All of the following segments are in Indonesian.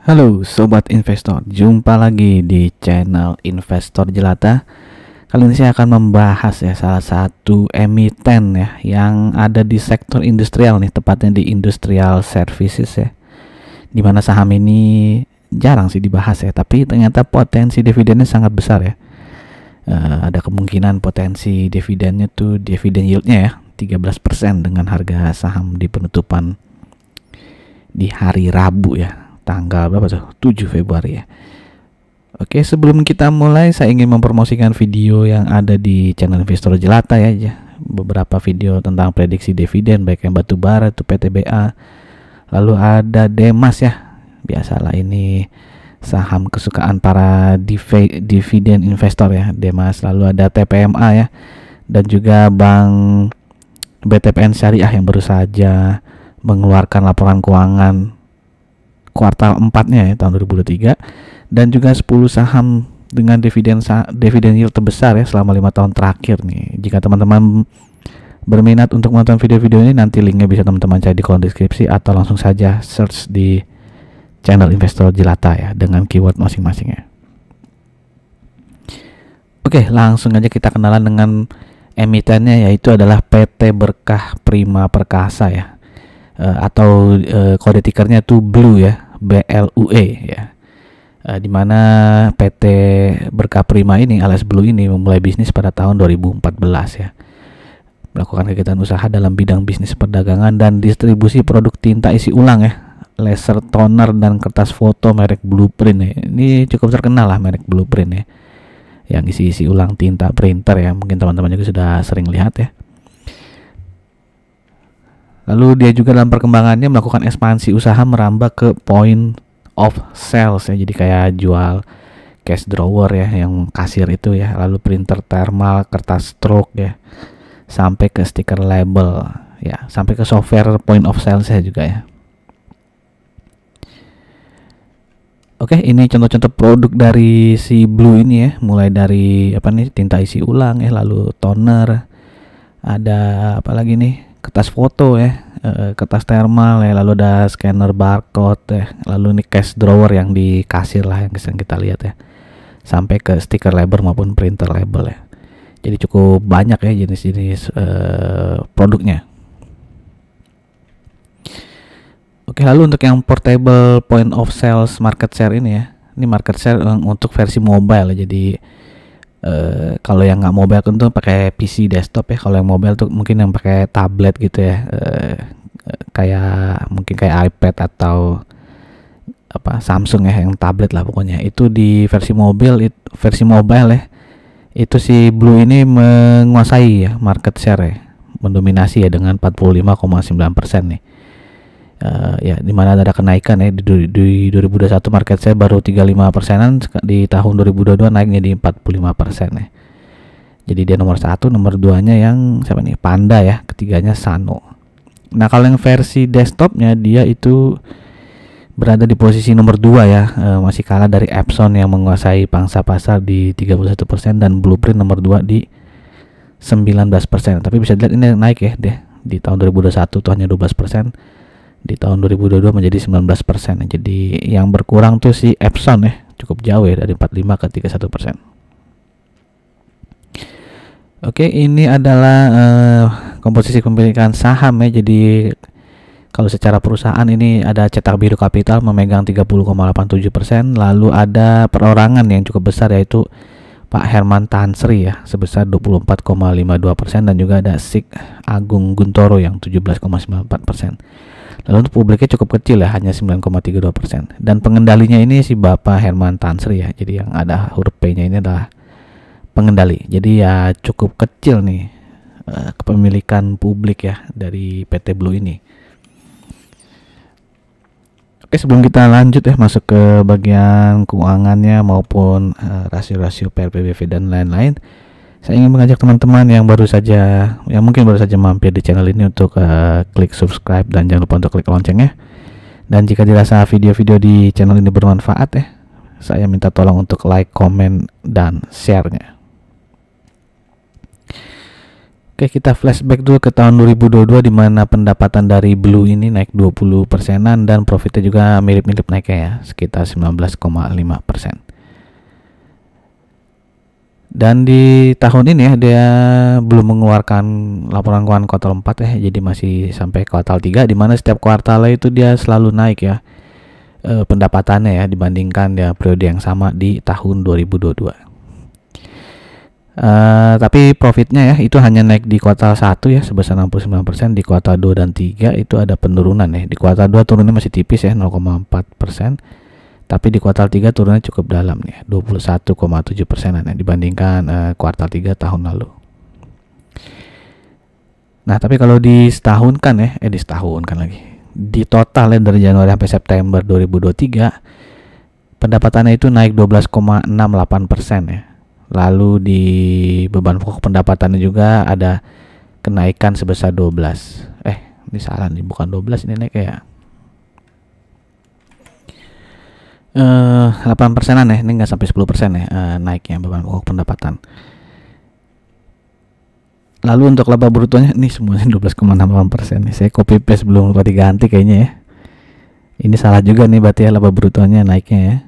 Halo Sobat Investor, jumpa lagi di channel Investor Jelata. Kali ini saya akan membahas salah satu emiten yang ada di sektor industrial nih, tepatnya di industrial services dimana saham ini jarang sih dibahas tapi ternyata potensi dividennya sangat besar ada kemungkinan potensi dividennya tuh dividen yieldnya 13% dengan harga saham di penutupan di hari Rabu tanggal berapa tuh? 7 Februari Oke, sebelum kita mulai saya ingin mempromosikan video yang ada di channel Investor Jelata beberapa video tentang prediksi dividen baik yang batubara itu PTBA, lalu ada Demas biasalah ini saham kesukaan para dividen investor Demas, lalu ada TPMA dan juga Bank BTPN Syariah yang baru saja mengeluarkan laporan keuangan kuartal 4-nya tahun 2023, dan juga 10 saham dengan dividen yield terbesar selama 5 tahun terakhir nih. Jika teman-teman berminat untuk menonton video-video ini, nanti linknya bisa teman-teman cari di kolom deskripsi atau langsung saja search di channel Investor Jelata dengan keyword masing-masingnya. Oke, langsung aja kita kenalan dengan emitennya, yaitu adalah PT Berkah Prima Perkasa atau kode tikernya tuh BLUE BLUE di mana PT Berkah Prima ini alias BLUE ini memulai bisnis pada tahun 2014 melakukan kegiatan usaha dalam bidang bisnis perdagangan dan distribusi produk tinta isi ulang laser toner dan kertas foto merek Blueprint ini cukup terkenal merek Blueprint yang isi ulang tinta printer mungkin teman-teman juga sudah sering lihat Lalu dia juga dalam perkembangannya melakukan ekspansi usaha merambah ke point of sales jadi kayak jual cash drawer yang kasir itu lalu printer thermal, kertas stroke sampai ke stiker label sampai ke software point of sales juga Oke, ini contoh-contoh produk dari si BLUE ini mulai dari tinta isi ulang lalu toner, ada apa lagi nih, kertas foto kertas thermal lalu ada scanner barcode lalu ini cash drawer yang di kasir yang sering kita lihat sampai ke stiker label maupun printer label jadi cukup banyak jenis-jenis produknya. Oke, lalu untuk yang portable point of sales market share ini ini market share untuk versi mobile jadi kalau yang nggak mobile tentu pakai PC desktop kalau yang mobile tuh mungkin yang pakai tablet gitu kayak mungkin kayak iPad atau Samsung yang tablet lah pokoknya itu di versi mobile itu si BLUE ini menguasai market share mendominasi dengan 45,9% nih. Dimana ada kenaikan di 2021 market share baru 35%, di tahun 2022 naik jadi 45% jadi dia nomor 1, nomor 2 nya yang siapa nih, Panda ketiganya Sano. Nah kalau yang versi desktopnya dia itu berada di posisi nomor 2 masih kalah dari Epson yang menguasai pangsa pasar di 31% dan Blueprint nomor 2 di 19%. Tapi bisa dilihat ini naik di tahun 2021 tuh hanya 12%, di tahun 2022 menjadi 19%. Jadi yang berkurang tuh si Epson cukup jauh dari 45 ke 31%. Oke, ini adalah komposisi kepemilikan saham jadi kalau secara perusahaan ini ada Cetak Biru Kapital memegang 30,87%, lalu ada perorangan yang cukup besar yaitu Pak Herman Tansri sebesar 24,52%, dan juga ada Sik Agung Guntoro yang 17,94%. Lalu untuk publiknya cukup kecil hanya 9,32%, dan pengendalinya ini si Bapak Herman Tansri jadi yang ada huruf P-nya ini adalah pengendali. Jadi cukup kecil nih kepemilikan publik dari PT BLUE ini. Oke, sebelum kita lanjut masuk ke bagian keuangannya maupun rasio-rasio PRPBV dan lain-lain, saya ingin mengajak teman-teman yang mungkin baru saja mampir di channel ini untuk klik subscribe dan jangan lupa untuk klik loncengnya. Dan jika dirasa video-video di channel ini bermanfaat saya minta tolong untuk like, komen, dan share-nya. Oke, kita flashback dulu ke tahun 2022 di mana pendapatan dari Blue ini naik 20%-an dan profitnya juga mirip-mirip naiknya ya, sekitar 19,5%. Dan di tahun ini ya dia belum mengeluarkan laporan keuangan kuartal 4 ya, jadi masih sampai kuartal 3 di mana setiap kuartalnya itu dia selalu naik ya pendapatannya ya dibandingkan ya periode yang sama di tahun 2022. Tapi profitnya ya itu hanya naik di kuartal 1 ya sebesar 69%, di kuartal 2 dan 3 itu ada penurunan ya. Di kuartal 2 turunnya masih tipis ya 0,4%, tapi di kuartal 3 turunnya cukup dalam nih 21,7%-an ya dibandingkan kuartal 3 tahun lalu. Nah, tapi kalau di setahun kan ya, di total ya dari Januari sampai September 2023 pendapatannya itu naik 12,68% ya. Lalu di beban pokok pendapatannya juga ada kenaikan sebesar 12. Ini salah nih, bukan 12, ini naik kayak 8%-an ya, ini nggak sampai 10% ya naiknya beban pokok pendapatan. Lalu untuk laba brutonya nih semuanya 12,68% nih. Saya copy paste belum lupa diganti kayaknya ya. Ini salah juga nih berarti ya laba brutonya naiknya ya.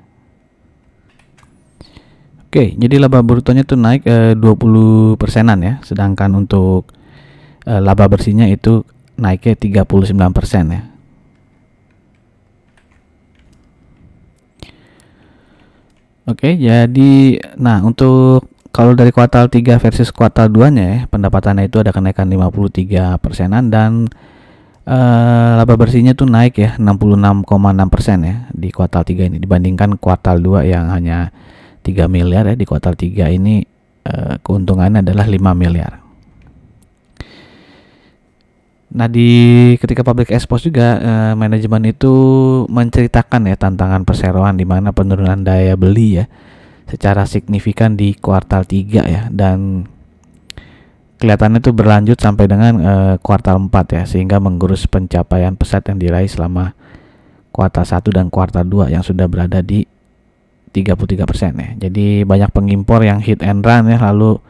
Oke, jadi laba brutonya tuh naik 20%-an ya, sedangkan untuk laba bersihnya itu naiknya 39% ya. Oke, jadi nah untuk kalau dari kuartal 3 versus kuartal 2-nya ya, pendapatannya itu ada kenaikan 53%-an dan laba bersihnya tuh naik ya 66,6% ya di kuartal 3 ini dibandingkan kuartal 2 yang hanya 3 miliar ya. Di kuartal 3 ini keuntungannya adalah 5 miliar. Nah, ketika public expose juga manajemen itu menceritakan ya tantangan perseroan di mana penurunan daya beli ya secara signifikan di kuartal 3 ya, dan kelihatannya itu berlanjut sampai dengan kuartal 4 ya, sehingga menggerus pencapaian pesat yang diraih selama kuartal 1 dan kuartal 2 yang sudah berada di 33% ya. Jadi banyak pengimpor yang hit and run ya, lalu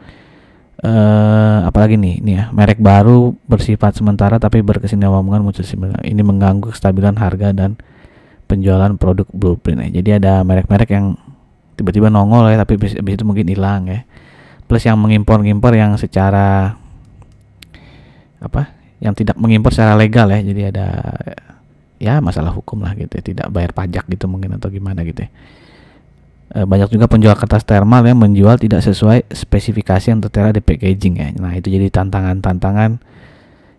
apalagi nih ya, merek baru bersifat sementara tapi berkesinambungan muncul ini mengganggu kestabilan harga dan penjualan produk Blueprint ya. Jadi ada merek-merek yang tiba-tiba nongol ya, tapi habis itu mungkin hilang ya. Plus yang mengimpor-ngimpor yang secara yang tidak mengimpor secara legal ya. Jadi ada ya masalah hukum lah gitu ya, tidak bayar pajak gitu mungkin atau gimana gitu ya. Banyak juga penjual kertas thermal yang menjual tidak sesuai spesifikasi yang tertera di packaging ya. Nah, itu jadi tantangan-tantangan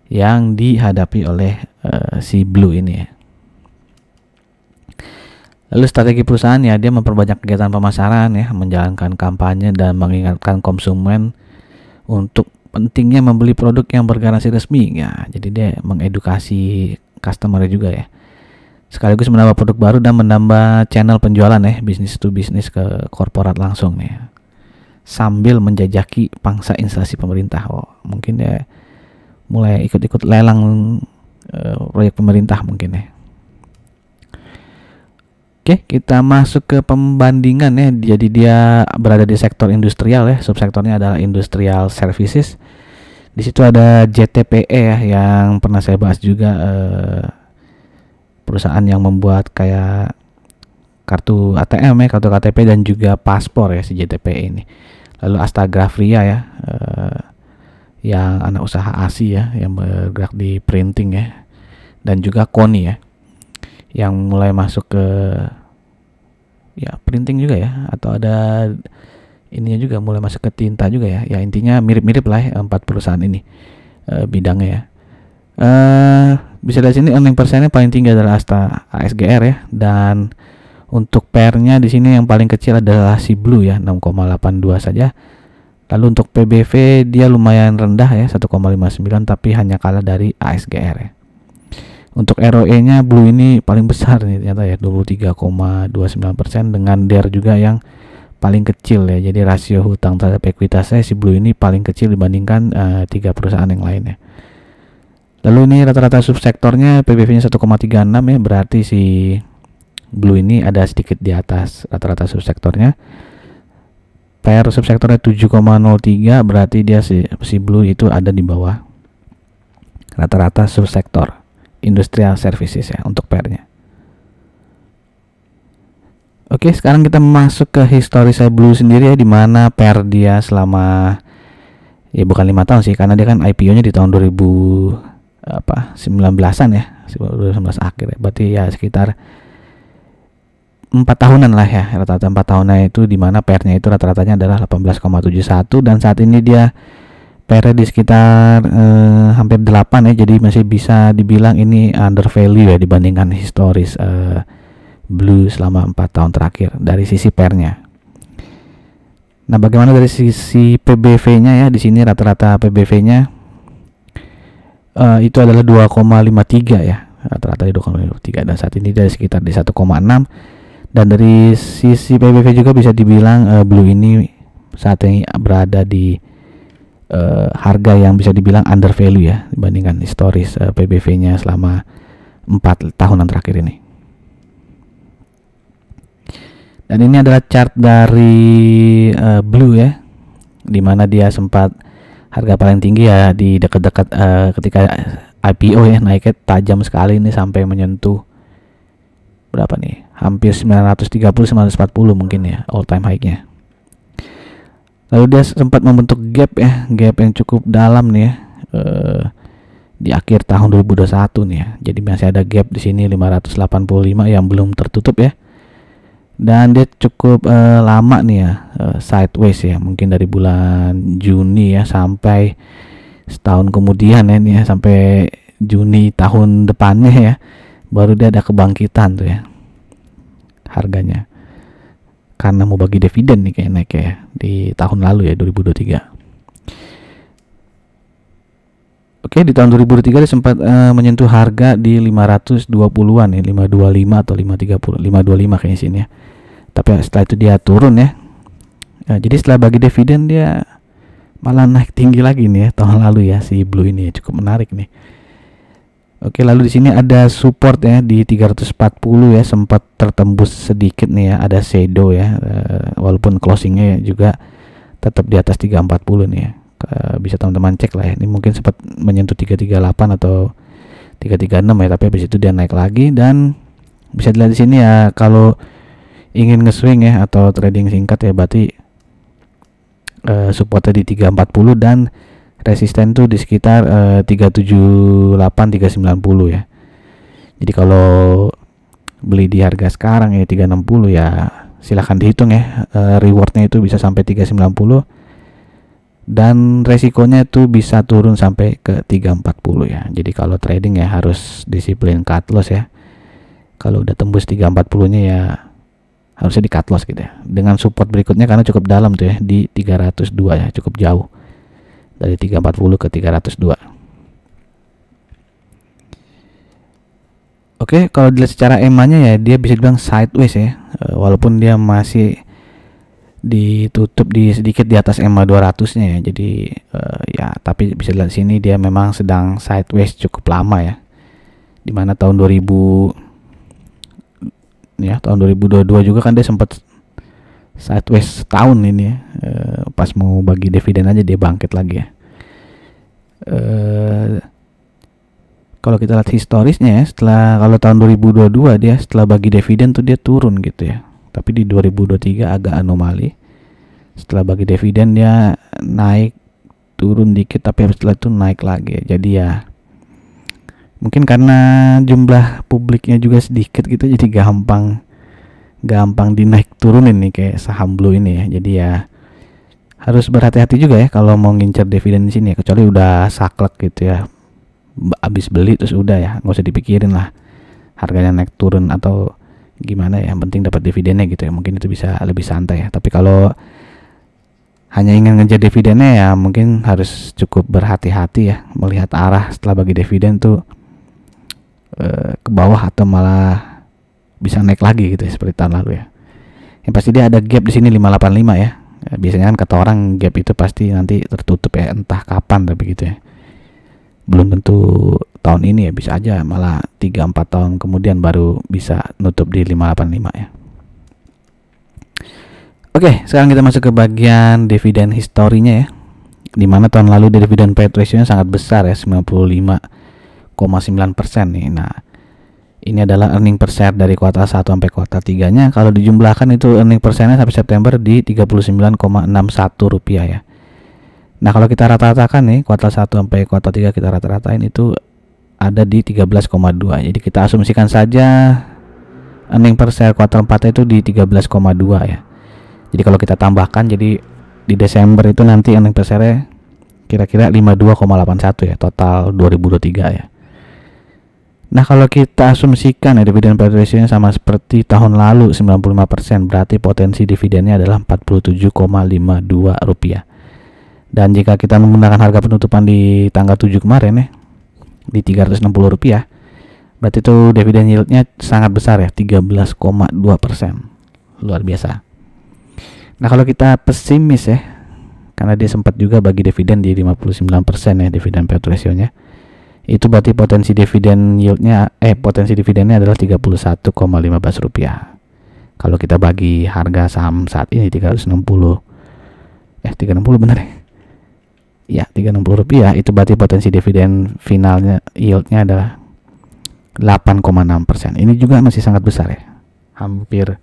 yang dihadapi oleh si Blue ini ya. Lalu strategi perusahaan ya, dia memperbanyak kegiatan pemasaran ya, menjalankan kampanye dan mengingatkan konsumen untuk pentingnya membeli produk yang bergaransi resmi ya. Jadi dia mengedukasi customer juga ya, sekaligus menambah produk baru dan menambah channel penjualan ya, bisnis to bisnis ke korporat langsung nih, sambil menjajaki pangsa instansi pemerintah. Mungkin ya mulai ikut-ikut lelang proyek pemerintah mungkin ya. Oke, kita masuk ke pembandingan ya. Jadi dia berada di sektor industrial ya, subsektornya adalah industrial services. Di situ ada JTPE ya, yang pernah saya bahas juga, perusahaan yang membuat kayak kartu ATM ya, kartu KTP dan juga paspor ya, si JTPE ini. Lalu Astagrafria ya, yang anak usaha ASI ya, yang bergerak di printing ya, dan juga Koni ya, yang mulai masuk ke ya printing juga ya, atau ada ininya juga mulai masuk ke tinta juga ya. Ya intinya mirip-mirip lah ya, 4 perusahaan ini bidangnya ya. Bisa dari sini earning per share-nya paling tinggi adalah ASGR ya, dan untuk PER-nya di sini yang paling kecil adalah si Blue ya, 6,82 saja. Lalu untuk PBV dia lumayan rendah ya, 1,59, tapi hanya kalah dari ASGR ya. Untuk ROE-nya Blue ini paling besar nih ternyata ya, 23,29%, dengan DER juga yang paling kecil ya. Jadi rasio hutang terhadap ekuitasnya si Blue ini paling kecil dibandingkan 3 perusahaan yang lainnya. Lalu ini rata-rata subsektornya PBV-nya 1,36 ya, berarti si Blue ini ada sedikit di atas rata-rata subsektornya. Per subsektornya 7,03, berarti dia si Blue itu ada di bawah rata-rata subsektor industrial services ya untuk pernya. Oke, sekarang kita masuk ke historis Blue sendiri ya, di mana per dia selama ya bukan 5 tahun sih, karena dia kan IPO-nya di tahun 2019-an ya, 2019 akhir ya. Berarti ya sekitar 4 tahunan lah ya, rata-rata 4 tahunan itu, di mana PR-nya itu rata-ratanya adalah 18,71, dan saat ini dia PR di sekitar hampir 8 ya, jadi masih bisa dibilang ini under value ya dibandingkan historis Blue selama 4 tahun terakhir dari sisi PR-nya. Nah, bagaimana dari sisi PBV-nya ya? Di sini rata-rata PBV-nya itu adalah 2,53 ya, rata-rata 2,53, dan saat ini dari sekitar di 1,6. Dan dari sisi PBV juga bisa dibilang Blue ini saat ini berada di harga yang bisa dibilang under value ya dibandingkan historis PBV-nya selama 4 tahunan terakhir ini. Dan ini adalah chart dari Blue ya, dimana dia sempat harga paling tinggi ya di dekat-dekat ketika IPO ya, naiknya tajam sekali ini sampai menyentuh berapa nih, hampir 930-940 mungkin ya, all time high-nya. Lalu dia sempat membentuk gap ya, gap yang cukup dalam nih ya, di akhir tahun 2021 nih ya. Jadi masih ada gap di sini 585 yang belum tertutup ya. Dan dia cukup lama nih ya, sideways ya, mungkin dari bulan Juni ya sampai setahun kemudian ya, nih ya, sampai Juni tahun depannya ya, baru dia ada kebangkitan tuh ya harganya, karena mau bagi dividen nih kayak naik ya di tahun lalu ya, 2023. Oke, di tahun 2023 dia sempat menyentuh harga di 520-an ya, 525 atau 530, 525 kayaknya sini ya. Tapi setelah itu dia turun ya. Jadi setelah bagi dividen dia malah naik tinggi lagi nih ya tahun lalu ya, si Blue ini ya, cukup menarik nih. Oke, lalu di sini ada support ya di 340 ya, sempat tertembus sedikit nih ya, ada shadow ya, walaupun closingnya juga tetap di atas 340 nih ya. Bisa teman-teman cek lah ya, ini mungkin sempat menyentuh 338 atau 336 ya, tapi habis itu dia naik lagi. Dan bisa dilihat di sini ya, kalau ingin nge-swing ya atau trading singkat ya, berarti supportnya di 340 dan resisten tuh di sekitar 378 390 ya. Jadi kalau beli di harga sekarang ya 360 ya, silahkan dihitung ya, rewardnya itu bisa sampai 390 dan resikonya itu bisa turun sampai ke 340 ya. Jadi kalau trading ya harus disiplin cut loss ya. Kalau udah tembus 340 nya ya harusnya di cut loss gitu ya, dengan support berikutnya karena cukup dalam tuh ya, di 302 ya, cukup jauh dari 340 ke 302. Oke, kalau dilihat secara EMA-nya ya dia bisa dibilang sideways ya, walaupun dia masih ditutup di sedikit di atas EMA 200-nya ya. Jadi ya tapi bisa dilihat sini dia memang sedang sideways cukup lama ya. Dimana tahun 2000 ya, tahun 2022 juga kan dia sempat sideways setahun ini ya, pas mau bagi dividen aja dia bangkit lagi ya. Kalau kita lihat historisnya ya, setelah kalau tahun 2022 dia setelah bagi dividen tuh dia turun gitu ya, tapi di 2023 agak anomali. Setelah bagi dividen dia naik turun dikit, tapi setelah itu naik lagi ya. Jadi ya mungkin karena jumlah publiknya juga sedikit gitu, jadi gampang dinaik turunin nih kayak saham Blue ini ya. Jadi ya harus berhati-hati juga ya kalau mau ngincer dividen di sini ya, kecuali udah saklek gitu ya, abis beli terus udah ya, nggak usah dipikirin lah harganya naik turun atau gimana ya, yang penting dapat dividennya gitu ya, mungkin itu bisa lebih santai ya. Tapi kalau hanya ingin ngejar dividennya ya mungkin harus cukup berhati-hati ya, melihat arah setelah bagi dividen tuh ke bawah atau malah bisa naik lagi gitu ya, seperti tahun lalu ya. Yang pasti dia ada gap di sini 585 ya. Biasanya kan kata orang gap itu pasti nanti tertutup ya, entah kapan, tapi gitu ya. Belum tentu tahun ini ya, bisa aja malah 3-4 tahun kemudian baru bisa nutup di 585 ya. Oke, sekarang kita masuk ke bagian dividen historinya ya. Di mana tahun lalu dividen payout ratio-nya sangat besar ya, 95,9% nih. Nah, ini adalah earning per share dari kuartal 1 sampai kuartal 3-nya. Kalau dijumlahkan itu earning per share-nya sampai September di Rp39,61 ya. Nah, kalau kita rata-ratakan nih kuartal 1 sampai kuartal 3 kita rata-ratain itu ada di 13,2. Jadi kita asumsikan saja earning per share kuartal 4 itu di 13,2 ya. Jadi kalau kita tambahkan, jadi di Desember itu nanti earning per share kira-kira 52,81 ya, total 2023 ya. Nah, kalau kita asumsikan ya dividen payout ratio-nya sama seperti tahun lalu 95%, berarti potensi dividennya adalah Rp47,52. Dan jika kita menggunakan harga penutupan di tanggal 7 kemarin ya, di Rp360, berarti itu dividen yield-nya sangat besar ya, 13,2%. Luar biasa. Nah, kalau kita pesimis ya, karena dia sempat juga bagi dividen di 59% ya dividen payout ratio-nya, itu berarti potensi dividen yield-nya potensi dividennya adalah Rp31,15. Kalau kita bagi harga saham saat ini 360 benar ya? Ya, Rp360, itu berarti potensi dividen finalnya yield-nya adalah 8,6%. Ini juga masih sangat besar ya. Hampir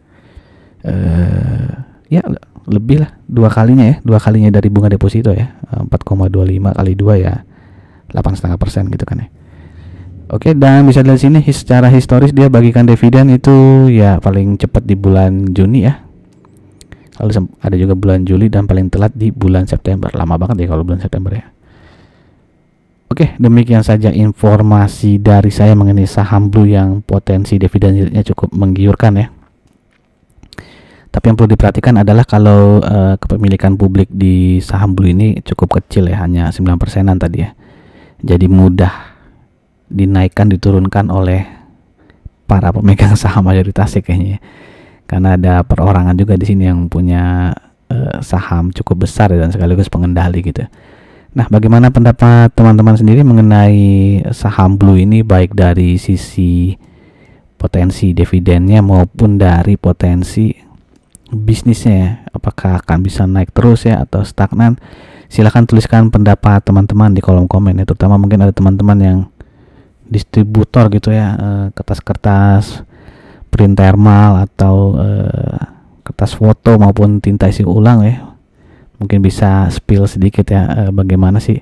ya lebih lah, dua kalinya dari bunga deposito ya, 4,25 kali 2 ya 8,5% gitu kan ya. Oke, dan bisa dilihat sini secara historis dia bagikan dividen itu ya paling cepat di bulan Juni ya, lalu ada juga bulan Juli, dan paling telat di bulan September. Lama banget ya kalau bulan September ya. Oke, demikian saja informasi dari saya mengenai saham Blue yang potensi dividen yieldnya cukup menggiurkan ya. Tapi yang perlu diperhatikan adalah kalau kepemilikan publik di saham Blue ini cukup kecil ya, hanya 9%-an tadi ya. Jadi mudah dinaikkan diturunkan oleh para pemegang saham mayoritas ya kayaknya. Karena ada perorangan juga di sini yang punya saham cukup besar dan sekaligus pengendali gitu. Nah, bagaimana pendapat teman-teman sendiri mengenai saham Blue ini, baik dari sisi potensi dividennya maupun dari potensi bisnisnya ya? Apakah akan bisa naik terus ya atau stagnan? Silahkan tuliskan pendapat teman-teman di kolom komen ya, terutama mungkin ada teman-teman yang distributor gitu ya, kertas-kertas print thermal atau kertas foto maupun tinta isi ulang ya. Mungkin bisa spill sedikit ya, bagaimana sih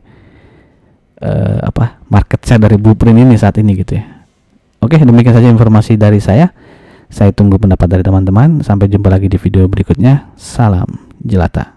market share dari Blueprint ini saat ini gitu ya. Oke, demikian saja informasi dari saya. Saya tunggu pendapat dari teman-teman. Sampai jumpa lagi di video berikutnya. Salam jelata.